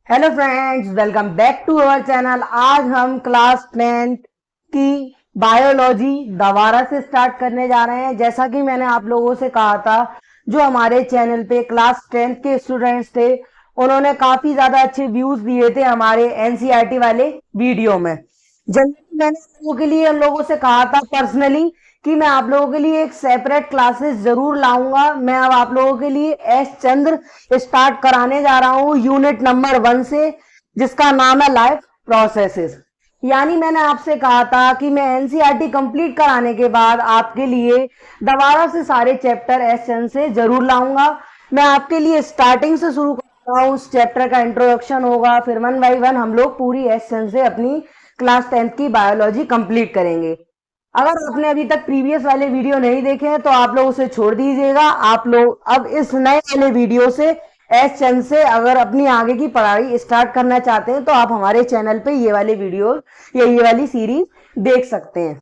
Hello friends, welcome back to our channel. आज हम class 10th की बायोलॉजी दोबारा से स्टार्ट करने जा रहे हैं। जैसा कि मैंने आप लोगों से कहा था, जो हमारे चैनल पे क्लास 10th के स्टूडेंट्स थे उन्होंने काफी ज्यादा अच्छे व्यूज दिए थे हमारे एनसीईआरटी वाले वीडियो में। जनरली मैंने आप लोगों के लिए उन लोगों से कहा था पर्सनली कि मैं आप लोगों के लिए एक सेपरेट क्लासेस जरूर लाऊंगा। मैं अब आप लोगों के लिए एस चंद्र स्टार्ट कराने जा रहा हूं यूनिट नंबर 1 से, जिसका नाम है लाइफ प्रोसेसेस। यानी मैंने आपसे कहा था कि मैं एनसीईआरटी कंप्लीट कराने के बाद आपके लिए दोबारा से सारे चैप्टर एस चंद्र से जरूर लाऊंगा। मैं आपके लिए स्टार्टिंग से शुरू कर रहा हूं। उस चैप्टर का इंट्रोडक्शन होगा, फिर 1 बाय 1 हम लोग पूरी एस चंद्र से अपनी क्लास 10th की बायोलॉजी कंप्लीट करेंगे। अगर आपने अभी तक प्रीवियस वाले वीडियो नहीं देखे हैं तो आप लोग उसे छोड़ दीजिएगा। आप लोग अब इस नए वाले वीडियो से एस चंद से अगर अपनी आगे की पढ़ाई स्टार्ट करना चाहते हैं तो आप हमारे चैनल पे ये वाले वीडियो या ये वाली सीरीज देख सकते हैं।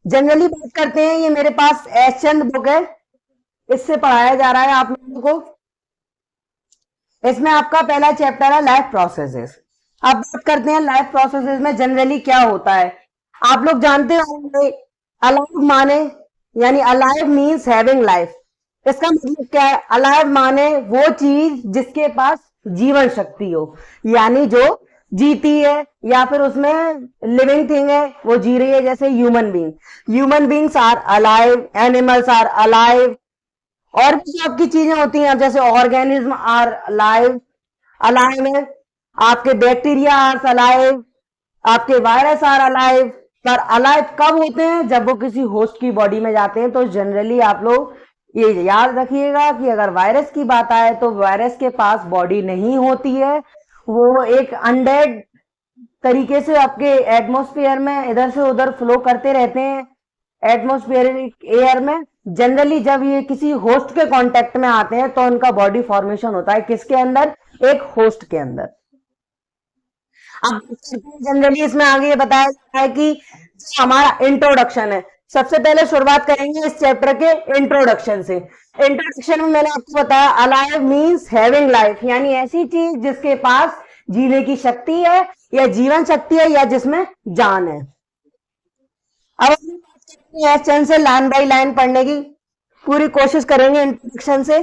जनरली बात करते हैं, ये मेरे पास एस चंद बुक है, इससे पढ़ाया जा रहा है आप लोगों को। इसमें आपका पहला चैप्टर है लाइफ प्रोसेसेस। अब बात करते हैं लाइफ प्रोसेसेस में जनरली क्या होता है। आप लोग जानते होंगे अलाइव माने यानी अलाइव मीन्स हैविंग लाइफ। इसका मतलब क्या है? अलाइव माने वो चीज जिसके पास जीवन शक्ति हो, यानी जो जीती है या फिर उसमें लिविंग थिंग है, वो जी रही है। जैसे human being, human beings are alive, animals are alive, और भी जो आपकी चीजें होती हैं जैसे ऑर्गेनिज्म आर अलाइव, अलाइव है। आपके बैक्टीरिया आर अलाइव, आपके वायरस आर अलाइव। पर अलाइव कब होते हैं? जब वो किसी होस्ट की बॉडी में जाते हैं। तो जनरली आप लोग ये याद रखिएगा कि अगर वायरस की बात आए तो वायरस के पास बॉडी नहीं होती है, वो एक अनडेड तरीके से आपके एटमॉस्फेयर में इधर से उधर फ्लो करते रहते हैं एटमॉस्फेरिक एयर में। जनरली जब ये किसी होस्ट के कांटेक्ट में आते हैं तो उनका बॉडी फॉर्मेशन होता है किसके अंदर? एक होस्ट के अंदर। अब जनरली इसमें आगे ये बताया जाता है कि हमारा इंट्रोडक्शन है। सबसे पहले शुरुआत करेंगे इस चैप्टर के इंट्रोडक्शन से। इंट्रोडक्शन में मैंने आपको बताया अलाइव मींस हैविंग लाइफ, यानी ऐसी चीज जिसके पास जीने की शक्ति है या जीवन शक्ति है या जिसमें जान है। अब एस चंद से लाइन बाई लाइन पढ़ने की पूरी कोशिश करेंगे इंट्रोडक्शन से।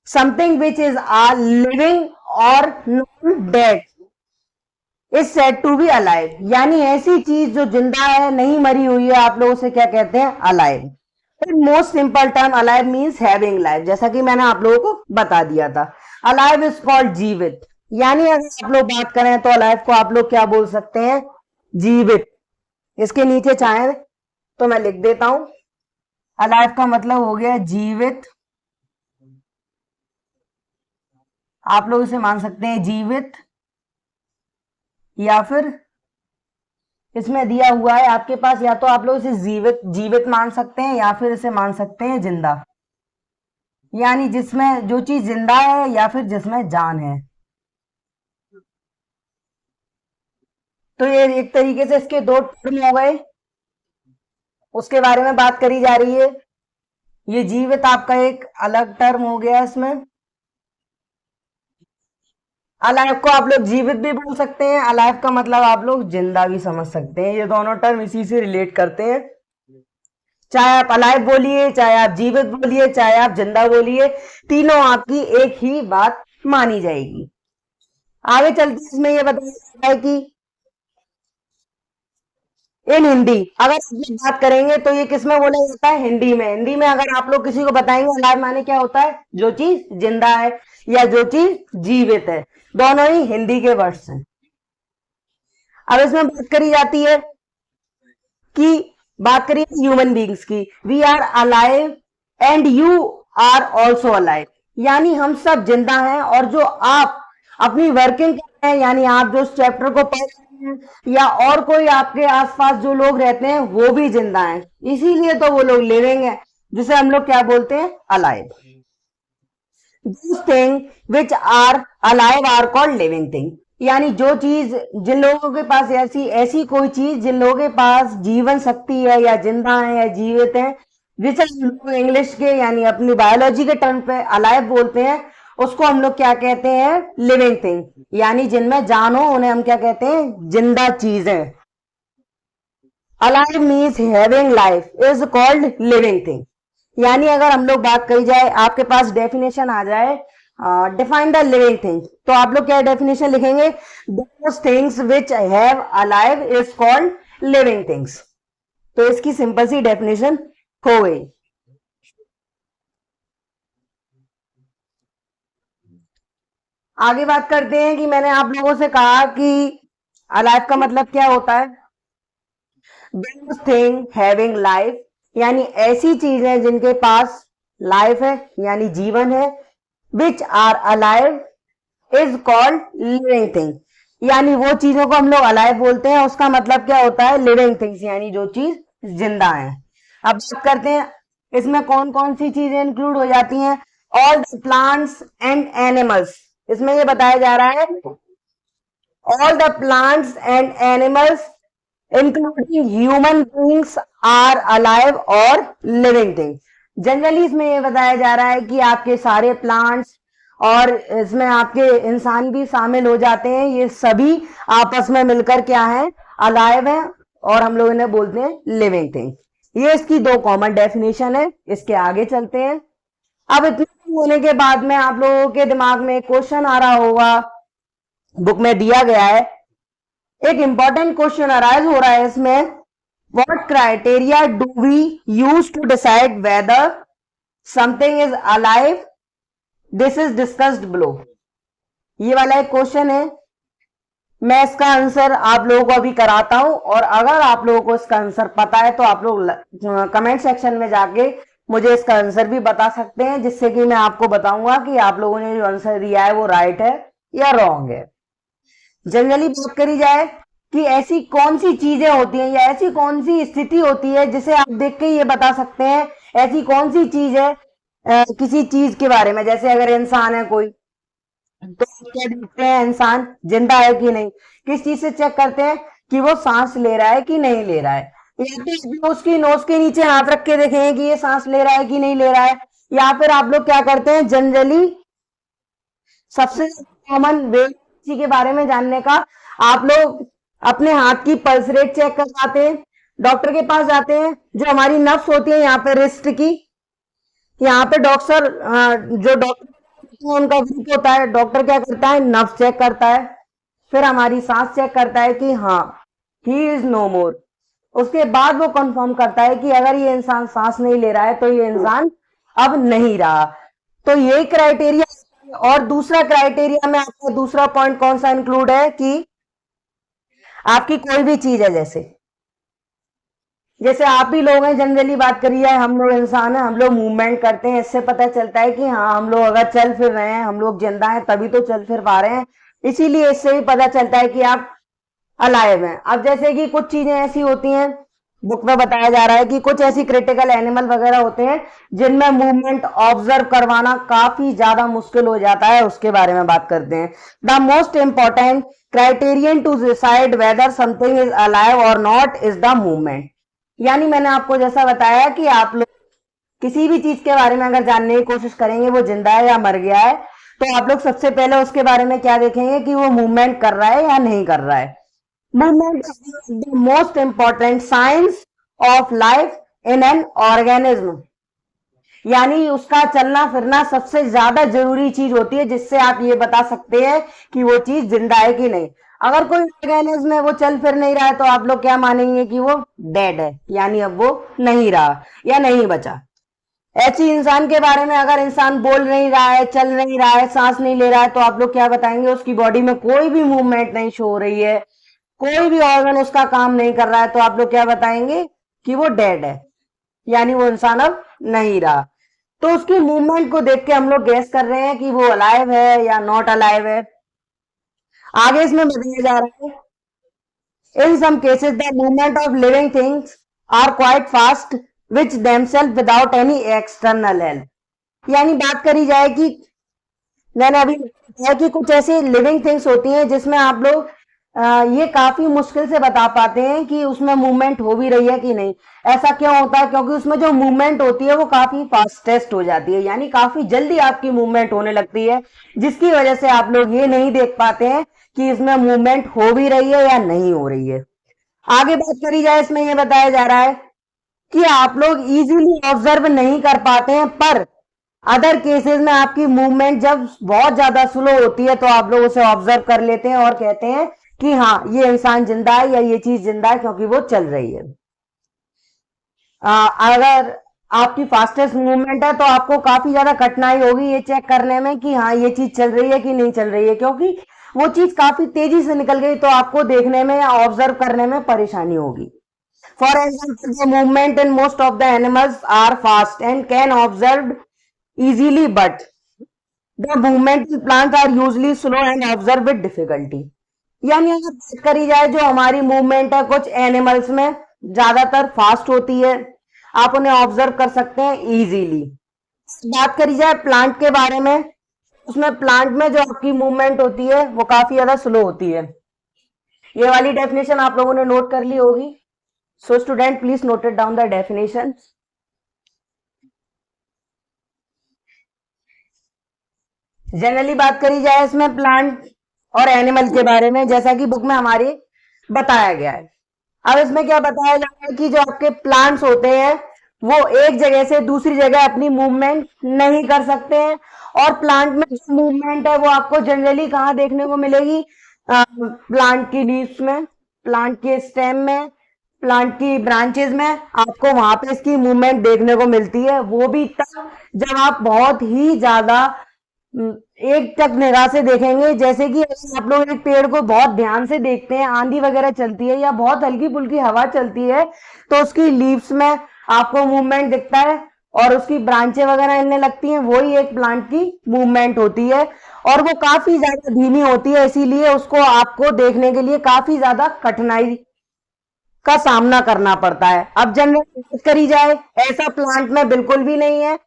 Something which is are living or not dead is said to be alive, यानी ऐसी चीज जो जिंदा है, नहीं मरी हुई है, आप लोग उसे क्या कहते हैं? Alive. In most simple term alive means having life, जैसा कि मैंने आप लोगों को बता दिया था। अलाइव इज कॉल्ड जीवित, यानी अगर आप लोग बात करें तो अलाइव को आप लोग क्या बोल सकते हैं? जीवित। इसके नीचे चाहे तो मैं लिख देता हूं, अलाइव का मतलब हो गया जीवित। आप लोग इसे मान सकते हैं जीवित, या फिर इसमें दिया हुआ है आपके पास, या तो आप लोग इसे जीवित जीवित मान सकते हैं या फिर इसे मान सकते हैं जिंदा, यानी जिसमें जो चीज जिंदा है या फिर जिसमें जान है। तो ये एक तरीके से इसके दो टर्म हो गए, उसके बारे में बात करी जा रही है। ये जीवित आपका एक अलग टर्म हो गया। इसमें अलाइव को आप लोग जीवित भी बोल सकते हैं, अलाइव का मतलब आप लोग जिंदा भी समझ सकते हैं। ये दोनों टर्म इसी से रिलेट करते हैं। चाहे आप अलाइव बोलिए, चाहे आप जीवित बोलिए, चाहे आप जिंदा बोलिए, तीनों आपकी एक ही बात मानी जाएगी। आगे चलते इसमें ये बताया जाता है कि इन हिंदी अगर बात करेंगे तो ये किसमें बोला जाता है? हिंदी में। हिंदी में अगर आप लोग किसी को बताएंगे अलाइव माने क्या होता है? जो चीज जिंदा है या जो चीज जीवित है, दोनों ही हिंदी के वर्ड्स हैं। अब इसमें बात करी जाती है कि बात करिए ह्यूमन बींग्स की। We are alive and you are also alive, यानी हम सब जिंदा हैं और जो आप अपनी वर्किंग कर रहे हैं, यानी आप जो चैप्टर को पढ़ रहे हैं या और कोई आपके आसपास जो लोग रहते हैं वो भी जिंदा हैं, इसीलिए तो वो लोग लिविंग है, जिसे हम लोग क्या बोलते हैं? Alive. These things which are alive are called living thing, यानी जो चीज जिन लोगों के पास ऐसी कोई चीज जिन लोगों के पास जीवन शक्ति है या जिंदा है या जीवित है, जिसे हम लोग इंग्लिश के यानी अपनी बायोलॉजी के टर्म पे अलाइव बोलते हैं, उसको हम लोग क्या कहते हैं, लिविंग थिंग, यानी जिनमें जान हो उन्हें हम क्या कहते हैं, जिंदा चीजें। Alive means having life is called living thing. यानी अगर हम लोग बात करी जाए, आपके पास डेफिनेशन आ जाए, डिफाइन द लिविंग थिंग, तो आप लोग क्या डेफिनेशन लिखेंगे, those things which have alive is called living things. तो इसकी सिंपल सी डेफिनेशन हो गई। आगे बात करते हैं कि मैंने आप लोगों से कहा कि अलाइव का मतलब क्या होता है, दोज थिंग हैविंग लाइफ, यानी ऐसी चीजें जिनके पास लाइफ है यानी जीवन है, which are alive is called living thing, यानी वो चीजों को हम लोग अलाइव बोलते हैं, उसका मतलब क्या होता है, लिविंग थिंग्स, यानी जो चीज जिंदा है। अब बात करते हैं इसमें कौन कौन सी चीजें इंक्लूड हो जाती हैं, all the plants and animals. इसमें ये बताया जा रहा है all the plants and animals including human beings are alive और लिविंग थिंग्स। जनरली इसमें यह बताया जा रहा है कि आपके सारे प्लांट्स और इसमें आपके इंसान भी शामिल हो जाते हैं, ये सभी आपस में मिलकर क्या है, अलाइव है, और हम लोग इन्हें बोलते हैं लिविंग थिंग। ये इसकी दो कॉमन डेफिनेशन है। इसके आगे चलते हैं। अब इतने होने के बाद में आप लोगों के दिमाग में क्वेश्चन आ रहा होगा, बुक में दिया गया है, एक इंपॉर्टेंट क्वेश्चन अराइज हो रहा है इसमें, what criteria do we use to decide whether something is alive, this is discussed below. ये वाला एक क्वेश्चन है, मैं इसका आंसर आप लोगों को अभी कराता हूं, और अगर आप लोगों को इसका आंसर पता है तो आप लोग कमेंट सेक्शन में जाके मुझे इसका आंसर भी बता सकते हैं, जिससे कि मैं आपको बताऊंगा कि आप लोगों ने जो आंसर दिया है वो राइट है या रॉन्ग है। जनरली बात करी जाए कि ऐसी कौन सी चीजें होती हैं या ऐसी कौन सी स्थिति होती है जिसे आप देख के ये बता सकते हैं ऐसी कौन सी चीज है, किसी चीज के बारे में, जैसे अगर इंसान है कोई, तो क्या देखते हैं इंसान जिंदा है कि नहीं, किस चीज से चेक करते हैं कि वो सांस ले रहा है कि नहीं ले रहा है, या फिर उसकी नोज के नीचे हाथ रख के देखेंगे कि ये सांस ले रहा है कि नहीं ले रहा है, या फिर आप लोग क्या करते हैं, जनरली सबसे कॉमन वे किसी के बारे में जानने का, आप लोग अपने हाथ की पल्स रेट चेक करवाते हैं, डॉक्टर के पास जाते हैं, जो हमारी नब्स होती है यहाँ पे रिस्ट की, यहाँ पे डॉक्टर जो डॉक्टर उनका ग्रुप होता है, डॉक्टर क्या करता है, नब्स चेक करता है, फिर हमारी सांस चेक करता है कि हाँ ही इज नो मोर, उसके बाद वो कंफर्म करता है कि अगर ये इंसान सांस नहीं ले रहा है तो ये इंसान अब नहीं रहा। तो ये क्राइटेरिया। और दूसरा क्राइटेरिया में आपका दूसरा पॉइंट कौन सा इंक्लूड है कि आपकी कोई भी चीज है, जैसे आप ही लोग हैं, जनरली बात करी जाए, हम लोग इंसान हैं, हम लोग मूवमेंट करते हैं, इससे पता चलता है कि हाँ हम लोग अगर चल फिर रहे हैं, हम लोग जिंदा हैं तभी तो चल फिर पा रहे हैं, इसीलिए इससे भी पता चलता है कि आप अलाइव हैं। अब जैसे कि कुछ चीजें ऐसी होती हैं, बुक में बताया जा रहा है कि कुछ ऐसी क्रिटिकल एनिमल वगैरह होते हैं जिनमें मूवमेंट ऑब्जर्व करवाना काफी ज्यादा मुश्किल हो जाता है, उसके बारे में बात करते हैं। The most important criterion to decide whether something is alive or not is the movement. यानी मैंने आपको जैसा बताया कि आप लोग किसी भी चीज के बारे में अगर जानने की कोशिश करेंगे वो जिंदा है या मर गया है, तो आप लोग सबसे पहले उसके बारे में क्या देखेंगे कि वो मूवमेंट कर रहा है या नहीं कर रहा है। Movement is the most important science of life in an organism, यानी उसका चलना फिरना सबसे ज्यादा जरूरी चीज होती है जिससे आप ये बता सकते हैं कि वो चीज जिंदा है कि नहीं। अगर कोई ऑर्गेनिज्म है वो चल फिर नहीं रहा है तो आप लोग क्या मानेंगे कि वो डेड है, यानी अब वो नहीं रहा या नहीं बचा। ऐसी इंसान के बारे में, अगर इंसान बोल नहीं रहा है, चल नहीं रहा है, सांस नहीं ले रहा है, तो आप लोग क्या बताएंगे, उसकी बॉडी में कोई भी मूवमेंट नहीं शो हो रही है, कोई भी ऑर्गन उसका काम नहीं कर रहा है, तो आप लोग क्या बताएंगे कि वो डेड है, यानी वो इंसान अब नहीं रहा। तो उसकी मूवमेंट को देख के हम लोग गेस कर रहे हैं कि वो अलाइव है या नॉट अलाइव है। आगे इसमें बताया जा रहा है, in some cases the movement of living things are quite fast which themselves without any external help. यानी बात करी जाए कि मैंने अभी बताया कि कुछ ऐसी लिविंग थिंग्स होती हैं जिसमें आप लोग ये काफी मुश्किल से बता पाते हैं कि उसमें मूवमेंट हो भी रही है कि नहीं। ऐसा क्यों होता है? क्योंकि उसमें जो मूवमेंट होती है वो काफी फास्टेस्ट हो जाती है, यानी काफी जल्दी आपकी मूवमेंट होने लगती है, जिसकी वजह से आप लोग ये नहीं देख पाते हैं कि इसमें मूवमेंट हो भी रही है या नहीं हो रही है। आगे बात करी जाए, इसमें यह बताया जा रहा है कि आप लोग इजीली ऑब्जर्व नहीं कर पाते हैं, पर अदर केसेस में आपकी मूवमेंट जब बहुत ज्यादा स्लो होती है तो आप लोग उसे ऑब्जर्व कर लेते हैं और कहते हैं कि हाँ, ये इंसान जिंदा है या ये चीज जिंदा है, क्योंकि वो चल रही है। अगर आपकी फास्टेस्ट मूवमेंट है तो आपको काफी ज्यादा कठिनाई होगी ये चेक करने में कि हाँ, ये चीज चल रही है कि नहीं चल रही है, क्योंकि वो चीज काफी तेजी से निकल गई तो आपको देखने में या ऑब्जर्व करने में परेशानी होगी। For example, the movement in most of the animals are fast and can observed easily, but the movement in plants are usually slow and observed with difficulty. यानी अगर बात करी जाए जो हमारी मूवमेंट है कुछ एनिमल्स में ज्यादातर फास्ट होती है, आप उन्हें ऑब्जर्व कर सकते हैं इजीली। बात करी जाए प्लांट के बारे में, उसमें प्लांट में जो आपकी मूवमेंट होती है वो काफी ज्यादा स्लो होती है। ये वाली डेफिनेशन आप लोगों ने नोट कर ली होगी। So student, please note it down the definition. Generally बात करी जाए इसमें प्लांट और एनिमल के बारे में, जैसा कि बुक में हमारी बताया गया है। अब इसमें क्या बताया जा रहा है कि जो आपके प्लांट्स होते हैं वो एक जगह से दूसरी जगह अपनी मूवमेंट नहीं कर सकते हैं, और प्लांट में जो मूवमेंट है वो आपको जनरली कहाँ देखने को मिलेगी? प्लांट की लीव्स में, प्लांट के स्टेम में, प्लांट की ब्रांचेस में आपको वहां पे इसकी मूवमेंट देखने को मिलती है। वो भी तब जब आप बहुत ही ज्यादा एक टक निगाह से देखेंगे, जैसे कि आप लोग एक पेड़ को बहुत ध्यान से देखते हैं, आंधी वगैरह चलती है या बहुत हल्की फुल्की हवा चलती है तो उसकी लीव्स में आपको मूवमेंट दिखता है और उसकी ब्रांचें वगैरह हिलने लगती हैं, वही एक प्लांट की मूवमेंट होती है, और वो काफी ज्यादा धीमी होती है, इसीलिए उसको आपको देखने के लिए काफी ज्यादा कठिनाई का सामना करना पड़ता है। अब जनरल बात करी जाए, ऐसा प्लांट में बिल्कुल भी नहीं है।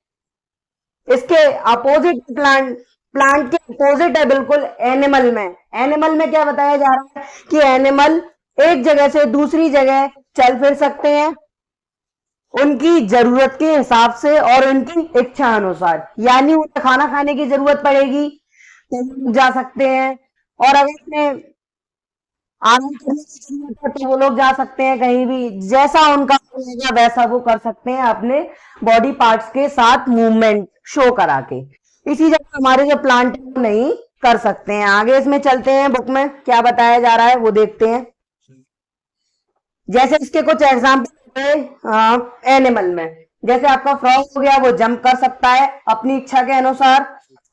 इसके अपोजिट प्लांट के अपोजिट है बिल्कुल एनिमल में। एनिमल में क्या बताया जा रहा है कि एनिमल एक जगह से दूसरी जगह चल फिर सकते हैं उनकी जरूरत के हिसाब से और उनकी इच्छा अनुसार, यानी उन्हें खाना खाने की जरूरत पड़ेगी तो जा सकते हैं, और अगर उन्हें आराम करने की जरूरत है तो वो लोग जा सकते हैं कहीं भी, जैसा उनका होगा वैसा वो कर सकते हैं अपने बॉडी पार्ट्स के साथ मूवमेंट शो करा के। इसी जगह हमारे जो प्लांट नहीं कर सकते हैं। आगे इसमें चलते हैं, बुक में क्या बताया जा रहा है वो देखते हैं। जैसे इसके कुछ एग्जाम्पल है एनिमल में, जैसे आपका फ्रॉग हो गया, वो जंप कर सकता है अपनी इच्छा के अनुसार।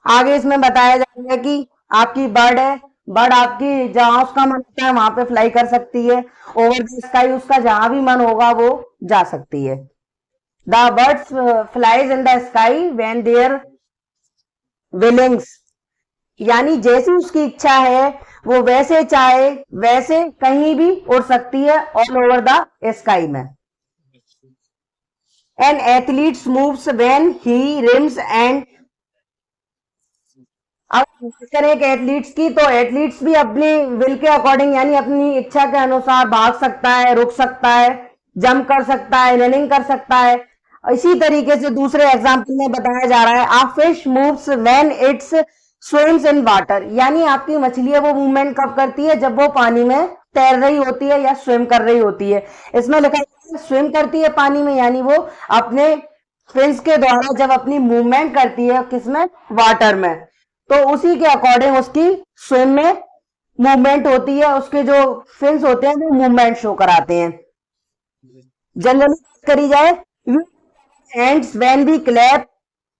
आगे इसमें बताया जा रहा है कि आपकी बर्ड है, बर्ड आपकी जहां उसका मन होता है वहां पे फ्लाई कर सकती है, ओवर द स्काई उसका जहां भी मन होगा वो जा सकती है। The birds flies in the sky when their wings, यानी जैसी उसकी इच्छा है वो वैसे चाहे वैसे कहीं भी उड़ सकती है ऑल ओवर द स्काई में। N athletes moves when he RIMS and, अब बात करें एक एथलीट्स की, तो एथलीट्स भी अपनी विल के अकॉर्डिंग यानी अपनी इच्छा के अनुसार भाग सकता है, रुक सकता है, जंप कर सकता है, रनिंग कर सकता है। इसी तरीके से दूसरे एग्जाम्पल में बताया जा रहा है a fish moves when its swims in water, यानी आपकी मछली है वो मूवमेंट कब करती है? जब वो पानी में तैर रही होती है या स्विम कर रही होती है। इसमें लिखा है स्विम करती है पानी में, यानी वो अपने फिन्स के द्वारा जब अपनी मूवमेंट करती है किसमें? वाटर में, तो उसी के अकॉर्डिंग उसकी स्विम में मूवमेंट होती है, उसके जो फिन्स होते हैं वो मूवमेंट शो कराते हैं। जनरली बात करी जाए, hands when we clap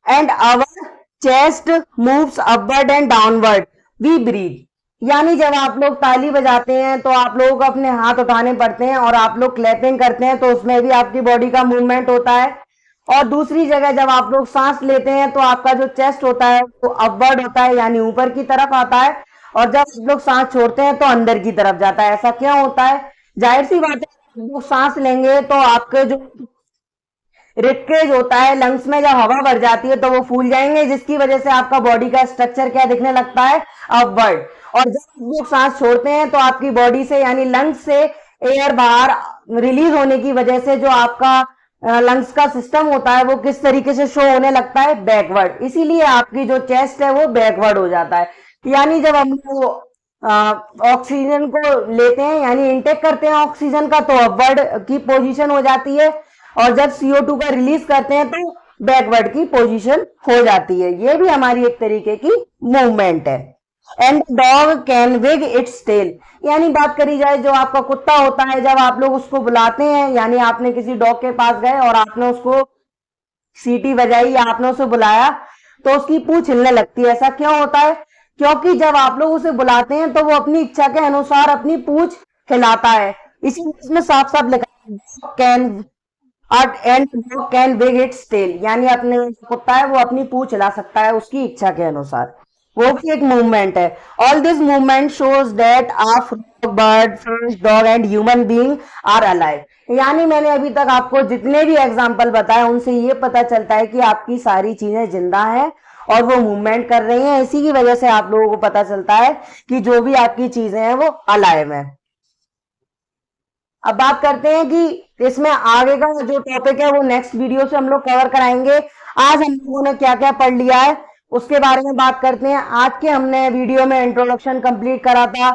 and our chest moves upward and downward we breathe, यानी जब आप लोग ताली बजाते हैं तो आप लोगों को अपने हाथ उठाने पड़ते हैं, और आप लोग क्लैपिंग करते हैं तो उसमें भी आपकी बॉडी का मूवमेंट होता है। और दूसरी जगह जब आप लोग सांस लेते हैं तो आपका जो चेस्ट होता है वो अपवर्ड होता है, यानी ऊपर की तरफ आता है, और जब आप लोग सांस छोड़ते हैं तो अंदर की तरफ जाता है। ऐसा क्यों होता है? जाहिर सी बात है, लोग सांस लेंगे तो आपके जो रिकेज होता है लंग्स में, जब हवा भर जाती है तो वो फूल जाएंगे, जिसकी वजह से आपका बॉडी का स्ट्रक्चर क्या दिखने लगता है, अपवर्ड। और जब लोग सांस छोड़ते हैं तो आपकी बॉडी से यानी लंग्स से एयर बाहर रिलीज होने की वजह से जो आपका लंग्स का सिस्टम होता है वो किस तरीके से शो होने लगता है, बैकवर्ड। इसीलिए आपकी जो चेस्ट है वो बैकवर्ड हो जाता है। यानी जब हम ऑक्सीजन को लेते हैं यानी इनटेक करते हैं ऑक्सीजन का, तो अपवर्ड की पोजीशन हो जाती है, और जब CO2 का रिलीज करते हैं तो बैकवर्ड की पोजीशन हो जाती है। ये भी हमारी एक तरीके की मूवमेंट है। And dog can wag its tail, यानी बात करी जाए जो आपका कुत्ता होता है, जब आप लोग उसको बुलाते हैं यानी आपने किसी डॉग के पास गए और आपने उसको सीटी बजाई या आपने उसे बुलाया तो उसकी पूंछ हिलने लगती है। ऐसा क्यों होता है? क्योंकि जब आप लोग उसे बुलाते हैं तो वो अपनी इच्छा के अनुसार अपनी पूंछ हिलाता है। इसी इसमें साफ साफ लिखा can and dog can wag its tail, यानी अपने कुत्ता है वो अपनी पूंछ हिला सकता है उसकी इच्छा के अनुसार, वो भी एक मूवमेंट है। All this movement shows that a frog, bird, fish, dog and human being are alive. यानी मैंने अभी तक आपको जितने भी एग्जांपल बताए उनसे ये पता चलता है कि आपकी सारी चीजें जिंदा हैं और वो मूवमेंट कर रही हैं। इसी की वजह से आप लोगों को पता चलता है कि जो भी आपकी चीजें हैं वो अलाइव है। अब बात करते हैं कि इसमें आगे का जो टॉपिक है वो नेक्स्ट वीडियो से हम लोग कवर कराएंगे। आज हम लोगों ने क्या क्या पढ़ लिया है उसके बारे में बात करते हैं। आज के हमने वीडियो में इंट्रोडक्शन कंप्लीट करा था,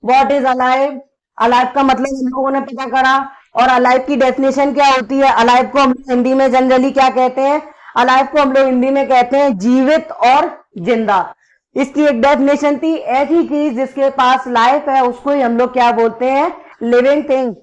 व्हाट इज अलाइव, अलाइव का मतलब हम लोगों ने पता करा, और अलाइव की डेफिनेशन क्या होती है। अलाइव को हम हिंदी में जनरली क्या कहते हैं, अलाइव को हम लोग हिंदी में कहते हैं जीवित और जिंदा। इसकी एक डेफिनेशन थी, ऐसी चीज जिसके पास लाइफ है उसको ही हम लोग क्या बोलते हैं, लिविंग थिंग।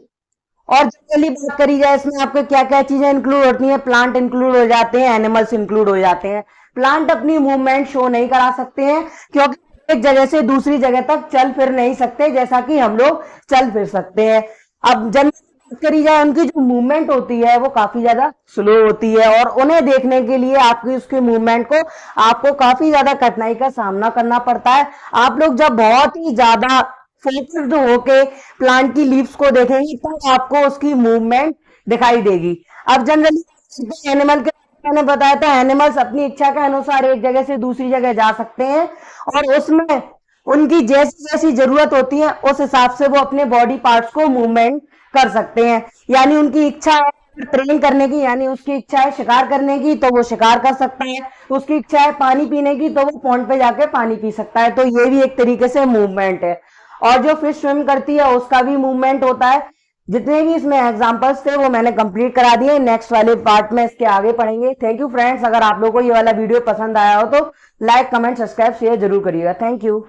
और जनरली बात करी जाए इसमें आपको क्या क्या चीजें इंक्लूड होती हैं, प्लांट इंक्लूड हो जाते हैं, एनिमल्स इंक्लूड हो जाते हैं। प्लांट अपनी मूवमेंट शो नहीं करा सकते हैं क्योंकि एक जगह से दूसरी जगह तक चल फिर नहीं सकते जैसा कि हम लोग चल फिर सकते हैं। अब जनरली बात करी जाए उनकी जो मूवमेंट होती है वो काफी ज्यादा स्लो होती है, और उन्हें देखने के लिए आपकी उसकी मूवमेंट को आपको काफी ज्यादा कठिनाई का सामना करना पड़ता है। आप लोग जब बहुत ही ज्यादा फोकस्ड होके प्लांट की लीव्स को देखेंगे तब आपको उसकी मूवमेंट दिखाई देगी। अब जनरली एनिमल के मैंने बताया था, एनिमल्स अपनी इच्छा के अनुसार एक जगह से दूसरी जगह जा सकते हैं, और उसमें उनकी जैसी जैसी जरूरत होती है उस हिसाब से वो अपने बॉडी पार्ट्स को मूवमेंट कर सकते हैं। यानी उनकी इच्छा है ट्रेन करने की, यानी उसकी इच्छा है शिकार करने की तो वो शिकार कर सकता है, उसकी इच्छा है पानी पीने की तो वो पॉन्ड पे जाके पानी पी सकता है। तो ये भी एक तरीके से मूवमेंट है। और जो फिश स्विम करती है उसका भी मूवमेंट होता है। जितने भी इसमें एग्जांपल्स थे वो मैंने कंप्लीट करा दिए, नेक्स्ट वाले पार्ट में इसके आगे पढ़ेंगे। थैंक यू फ्रेंड्स, अगर आप लोगों को ये वाला वीडियो पसंद आया हो तो लाइक, कमेंट, सब्सक्राइब, शेयर जरूर करिएगा। Thank you.